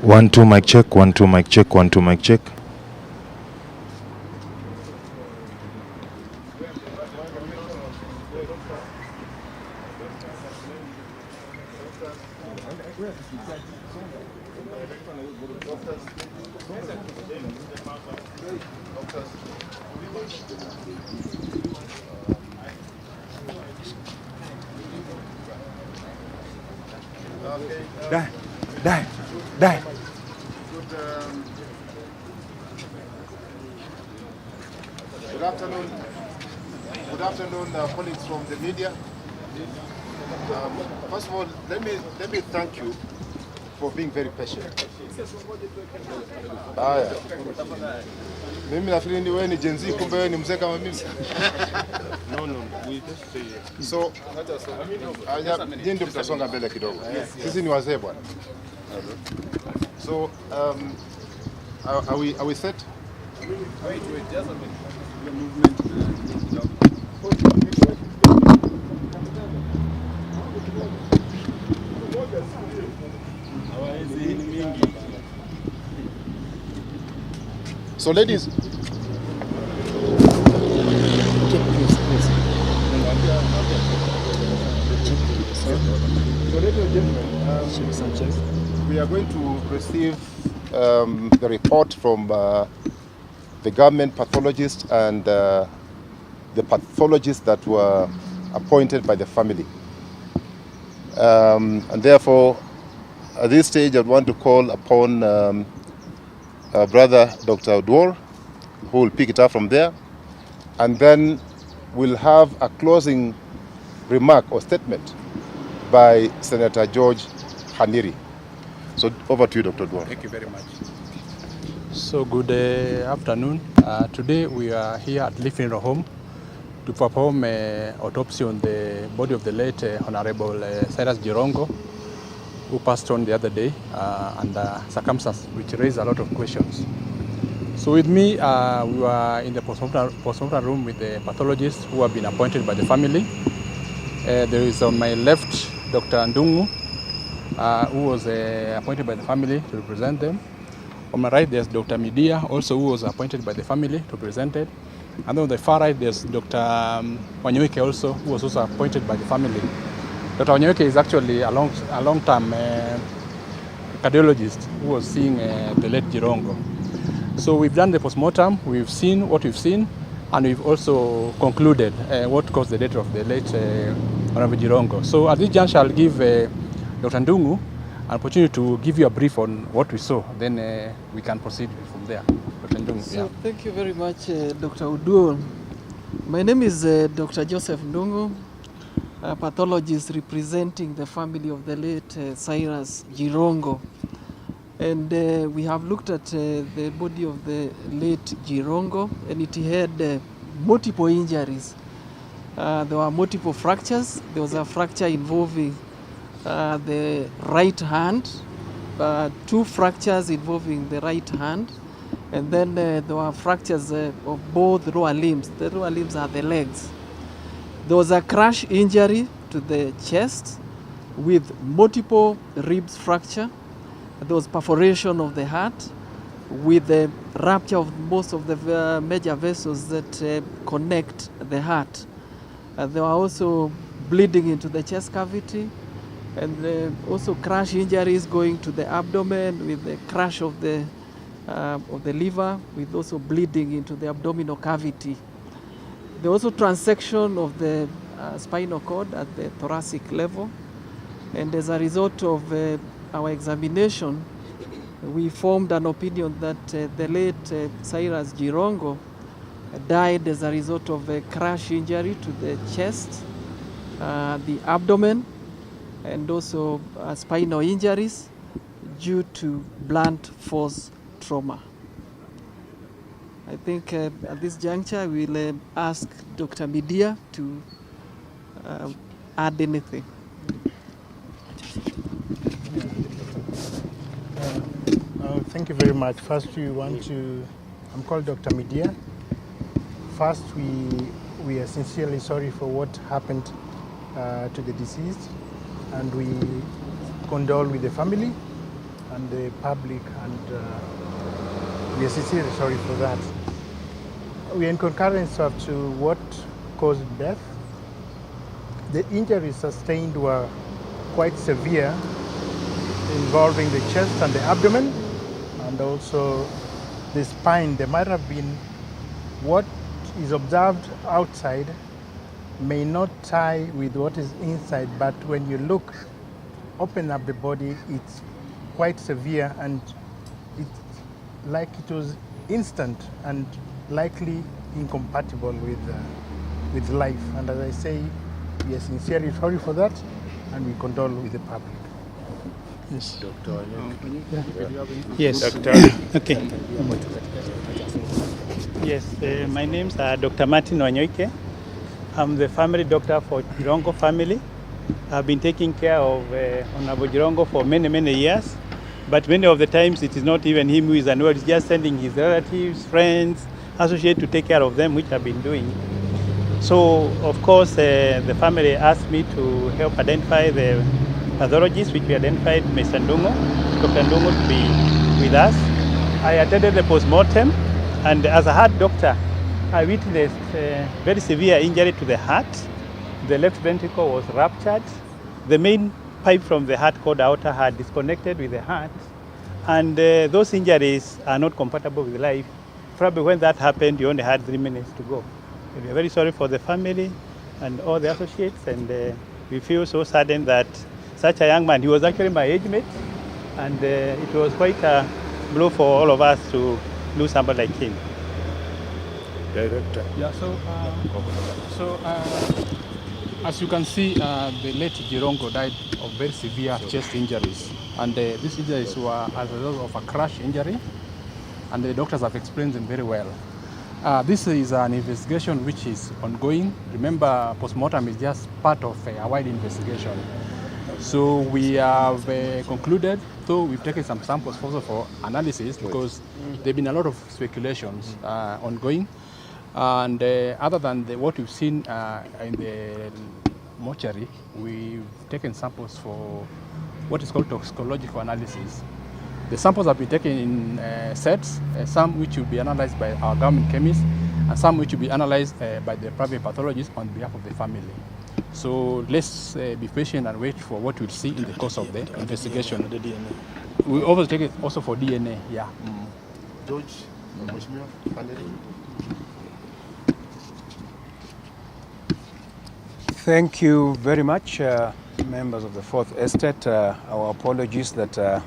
1 2 mic check, 1 2 mic check, 1 2 mic check. Die. Good afternoon. Good afternoon, colleagues from the media. First of all, let me thank you for being very patient. Mimi nafikiri ni wewe ni Gen Z, kumbe wewe ni mzee kama mimi. No, we just say so. Nyinyi ndio mtasonga mbele kidogo. Sisi ni wazee bwana. So, are we set? Wait, just a minute. The movement. So, ladies. So, ladies and gentlemen, we are going to receive the report from the government pathologist and the pathologists that were appointed by the family. And therefore, at this stage, I want to call upon brother Dr. Udwor, who will pick it up from there. And then we'll have a closing remark or statement by Senator George Haniri. So over to you, Dr. Udwor. Thank you very much. So good afternoon. Today we are here at Living Home to perform an autopsy on the body of the late Honorable Cyrus Jirongo, who passed on the other day under circumstances which raised a lot of questions. So with me, we were in the postmortem room with the pathologists who have been appointed by the family. There is on my left Dr. Ndungu, who was appointed by the family to represent them. On my right, there's Dr. Midia, also who was appointed by the family to present it. And then on the far right, there's Dr. Wanyeweke also, who was also appointed by the family. Dr. Wanyeweke is actually a long-term cardiologist who was seeing the late Jirongo. So we've done the postmortem, we've seen what we've seen, and we've also concluded what caused the death of the late Honorable Jirongo. So at this juncture, I'll give Dr. Ndungu an opportunity to give you a brief on what we saw. Then we can proceed from there. Dr. Ndungu. So thank you very much, Dr. Udwor. My name is Dr. Joseph Ndungu, a pathologist representing the family of the late Cyrus Jirongo. And we have looked at the body of the late Jirongo, and it had multiple injuries. There were multiple fractures. There was a fracture involving the right hand, 2 fractures involving the right hand, and then there were fractures of both lower limbs. The lower limbs are the legs. There was a crash injury to the chest with multiple ribs fracture. There was perforation of the heart with the rupture of most of the major vessels that connect the heart. There were also bleeding into the chest cavity, and also crash injuries going to the abdomen with the crash of the liver, with also bleeding into the abdominal cavity. There was also transection of the spinal cord at the thoracic level, and as a result of our examination, we formed an opinion that the late Cyrus Jirongo died as a result of a crash injury to the chest, the abdomen, and also spinal injuries due to blunt force trauma. I think at this juncture we'll ask Dr. Midia to add anything. Thank you very much. First, I'm called Dr. Midia. First, we are sincerely sorry for what happened to the deceased, and we condole with the family and the public, and we are sincerely sorry for that. We are in concurrence as to what caused death. The injuries sustained were quite severe, involving the chest and the abdomen, and also the spine. There might have been what is observed outside may not tie with what is inside, but when you look, open up the body, it's quite severe, and it's like it was instant and likely incompatible with life. And as I say, we are sincerely sorry for that, and we condole with the public. Yes. Yes. Okay. Yes, my name is Dr. Martin Wanyoike. I'm the family doctor for Jirongo family. I've been taking care of Honorable Jirongo for many years, but many of the times it is not even him who is unwell, it's just sending his relatives, friends, associates to take care of them, which I've been doing. So, of course, the family asked me to help identify the pathologist, which we identified Mr. Ndungo, Dr. Ndungo, to be with us. I attended the post-mortem, and as a heart doctor, I witnessed very severe injury to the heart. The left ventricle was ruptured. The main pipe from the heart called the outer heart disconnected with the heart. And those injuries are not compatible with life. Probably when that happened, you only had 3 minutes to go. We are very sorry for the family and all the associates, and we feel so saddened that such a young man, he was actually my age mate, and it was quite a blow for all of us to lose somebody like him. Director. Yeah, as you can see, the late Jirongo died of very severe chest injuries, and these injuries were as a result of a crash injury, and the doctors have explained them very well. This is an investigation which is ongoing. Remember, postmortem is just part of a wide investigation. So we have concluded, though we've taken some samples also for analysis, because there have been a lot of speculations ongoing. And other than what we've seen in the mortuary, we've taken samples for what is called toxicological analysis. The samples have been taken in sets, some which will be analyzed by our government chemists, and some which will be analyzed by the private pathologist on behalf of the family. So let's be patient and wait for what we'll see in the course of the investigation. The DNA. We always take it also for DNA, yeah. George, Thank you very much, members of the Fourth Estate. Our apologies that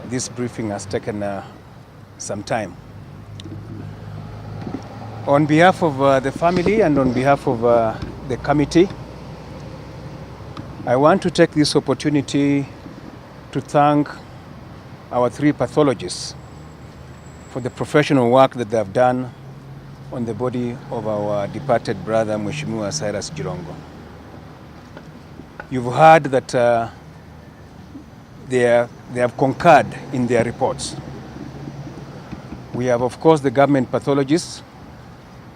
this briefing has taken some time. On behalf of the family and on behalf of the committee, I want to take this opportunity to thank our 3 pathologists for the professional work that they have done on the body of our departed brother, Mheshimiwa Cyrus Jirongo. You've heard that they have concurred in their reports. We have, of course, the government pathologists,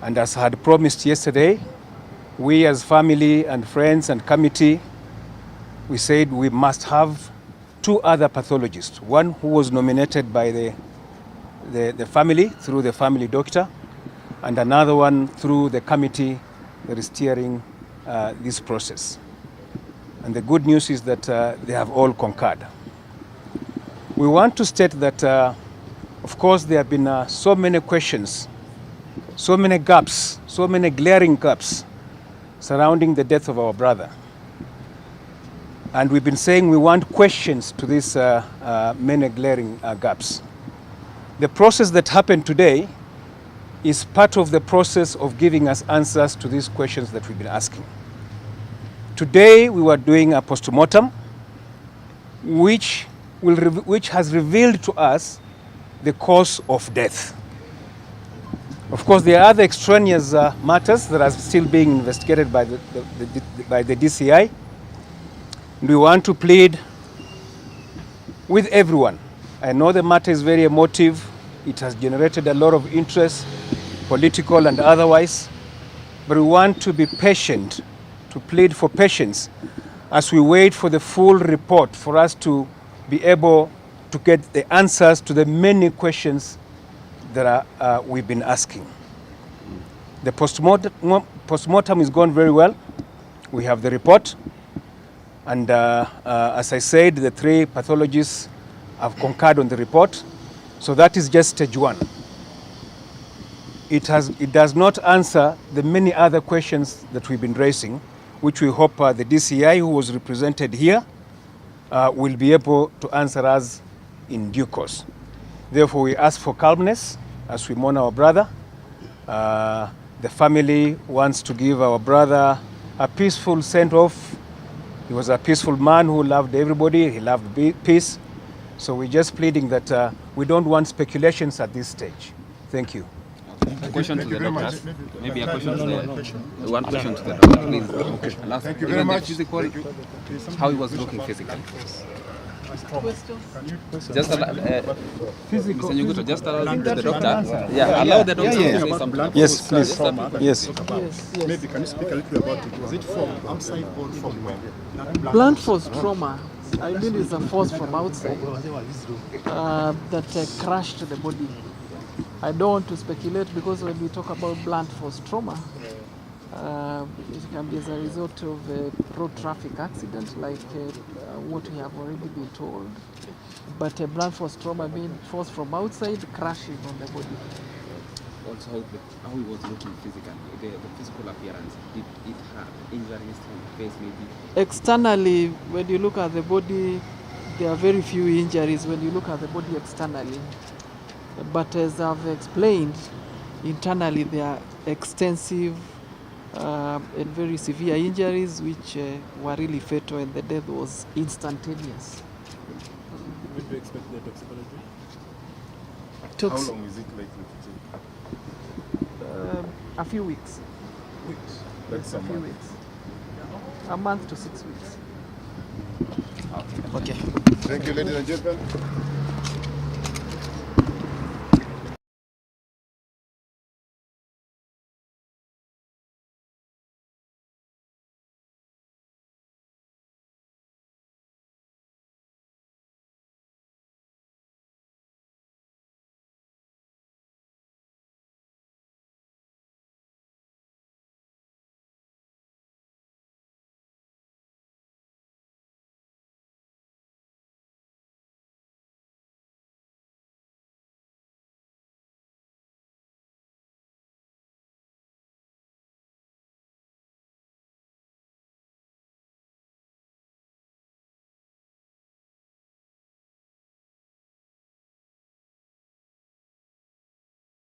and as I had promised yesterday, we as family and friends and committee, we said we must have 2 other pathologists, one who was nominated by the family through the family doctor, and another one through the committee that is steering this process. And the good news is that they have all concurred. We want to state that, of course, there have been so many questions, so many gaps, so many glaring gaps surrounding the death of our brother. And we've been saying we want questions to these many glaring gaps. The process that happened today is part of the process of giving us answers to these questions that we've been asking. Today we were doing a postmortem which has revealed to us the cause of death. Of course, there are other extraneous matters that are still being investigated by the DCI. And we want to plead with everyone. I know the matter is very emotive. It has generated a lot of interest, political and otherwise. But we want to be patient, to plead for patience as we wait for the full report for us to be able to get the answers to the many questions that we've been asking. The postmortem is going very well. We have the report. And as I said, the 3 pathologists have concurred on the report. So that is just stage 1. It does not answer the many other questions that we've been raising, which we hope the DCI, who was represented here, will be able to answer us in due course. Therefore, we ask for calmness as we mourn our brother. The family wants to give our brother a peaceful send-off. He was a peaceful man who loved everybody. He loved peace. So we're just pleading that we don't want speculations at this stage. Thank you. A question to the doctors. Maybe a question to the one question to the doctor, please. Okay. Thank you very much. Physical, how he was looking physically. Just Mr. Nyuguto, just allow the doctor. Yeah, allow the doctor to say something. Yes, please. Yes. Maybe can you speak a little bit about it? Was it from outside or from where? Blunt force trauma, I mean, is a force from outside that crashed the body. I don't want to speculate because when we talk about blunt force trauma, it can be as a result of a road traffic accident like what we have already been told. But a blunt force trauma means force from outside crashing on the body. Also, how he was looking physically, the physical appearance, did it have injuries to the face maybe? Externally, when you look at the body, there are very few injuries when you look at the body externally. But as I've explained, internally there are extensive and very severe injuries which were really fatal, and the death was instantaneous. When do you expect the toxicology? How long is it likely to take? A few weeks. That's A few weeks. A month to 6 weeks. Okay. Thank you, ladies and gentlemen.